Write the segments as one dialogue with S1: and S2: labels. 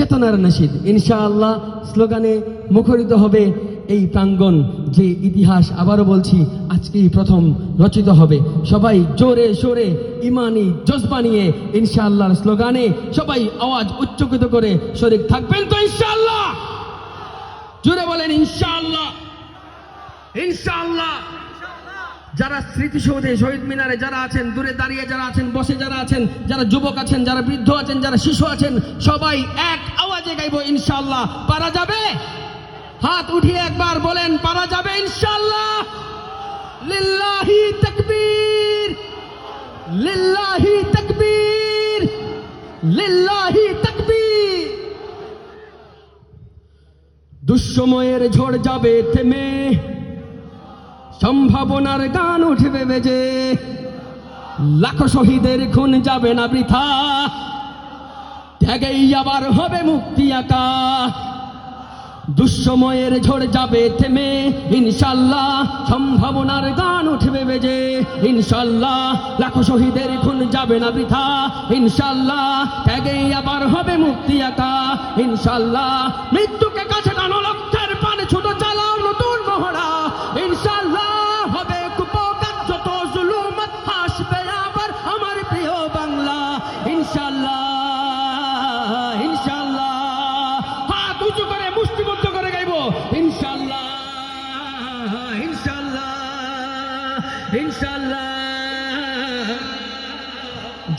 S1: চেতনার নাশিদ ইনশাআল্লাহ স্লোগানে মুখরিত হবে এই প্রাঙ্গণ। যে ইতিহাস আবারও বলছি আজকেই প্রথম রচিত হবে। সবাই জোরে সোরে ইমানি জজবা নিয়ে ইনশাআল্লাহর স্লোগানে সবাই আওয়াজ উচ্চকিত করে শরীক থাকবেন তো ইনশাআল্লাহ? জোরে বলেন ইনশাআল্লাহ, ইনশাআল্লাহ। যারা স্মৃতিসৌধে শহীদ মিনারে যারা আছেন, দূরে দাঁড়িয়ে যারা আছেন, বসে যারা আছেন, যারা যুবক আছেন, যারা বৃদ্ধ আছেন, যারা শিশু আছেন, সবাই এক আওয়াজে গাইবো ইনশাআল্লাহ। পারা যাবে? হাত উঠিয়ে একবার বলেন পারা যাবে ইনশাআল্লাহ। লিল্লাহি তাকবীর, লিল্লাহি তাকবীর, লিল্লাহি তাকবীর। দুঃসময়ের ঝড় যাবে থেমে, সম্ভাবনার গান উঠবে বেজে, লাখো শহীদের খুন যাবে না বৃথা, ত্যাগেই আবার হবে মুক্তি আঁকা। দুঃসময়ের ঝড় যাবে থেমে ইনশাআল্লাহ, সম্ভাবনার গান উঠবে বেজে ইনশাআল্লাহ, লাখো শহীদের খুন যাবে না বৃথা ইনশাআল্লাহ, ত্যাগেই আবার হবে মুক্তি আঁকা ইনশাআল্লাহ। মৃত্যুকে কাছে টানো, লক্ষ্যের পানে ছোট চালাও নতুন মহড়া ইনশাআল্লাহ। হবে কুপকার যত জুলুমত হাসবে আবার আমার প্রিয় বাংলা ইনশাআল্লাহ, ইনশাআল্লাহ। হাত উঁচু করে মুষ্টিবদ্ধ করে গাইবো ইনশাআল্লাহ, ইনশাআল্লাহ, ইনশাআল্লাহ।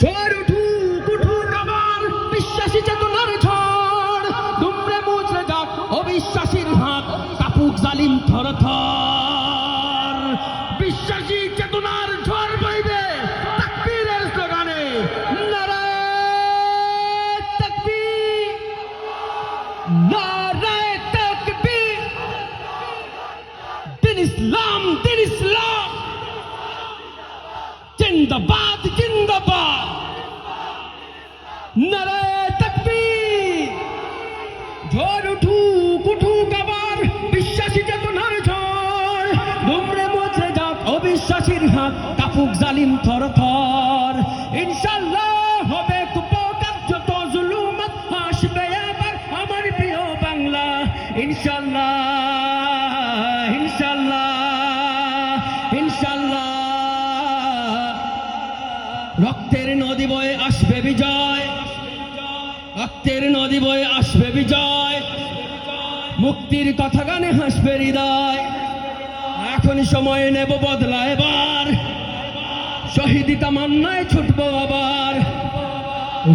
S1: ঝড় উঠুক উঠুক আবার বিশ্বাসী চেতনার ঝড়, দুমড়ে মুচড়ে যাক অবিশ্বাসীর হাত, কাপুক জালিম থরথর। বিশ্বাসী চেতনার ঝড় বইবে তাকবীরের স্লোগানে, নারায়ে তাকবীর, নারায়ে তাকবীর। দিন ইসলাম, দিন ইসলাম, জিন্দাবাদ, জিন্দাবাদ। নারায়ে তাকবীর। ঝড় উঠুক উঠুক আবার বিশ্বাসী চেতনার ঝড়, দুমড়ে মুচড়ে যাক অবিশ্বাসীর হাত, কাপুক জালিম থরথর ইনশাআল্লাহ। হবে কুপকার যত জুলুমত হাসবে আবার আমার প্রিয় বাংলা ইনশাআল্লাহ, ইনশাআল্লাহ, ইনশাআল্লাহ। রক্তের নদী বয়ে আসবে বিজয়, রক্তের নদী বয়ে আসবে বিজয়, মুক্তির কথা গানে হাসবে হৃদয়। এখন সময় নেব বদলা এবার, শহীদি তামান্নায় ছুটবো আবার।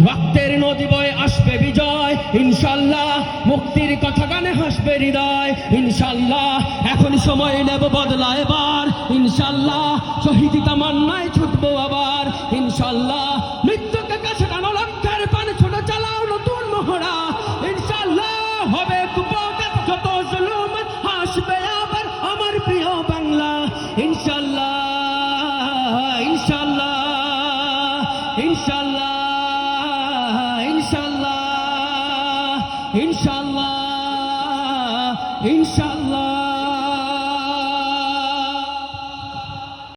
S1: রক্তের নদী বয়ে আসবে বিজয় ইনশাআল্লাহ, মুক্তির কথা গানে হাসবে হৃদয় ইনশাআল্লাহ। এখন সময় নেব বদলা এবার ইনশাআল্লাহ, শহীদি তামান্নায় ছুটবো আবার ইনশাআল্লাহ। মৃত্যুকে কাছে টানো, লক্ষ্যের পানে ছোট চালাও নতুন মহড়া ইনশাআল্লাহ। হবে কুপকার যত জুলুমত হাসবে আবার আমার প্রিয় বাংলা ইনশাআল্লাহ, ইনশাআল্লাহ, ইনশাআল্লাহ, ইনশাআল্লাহ, ইনশাআল্লাহ, ইনশাআল্লাহ।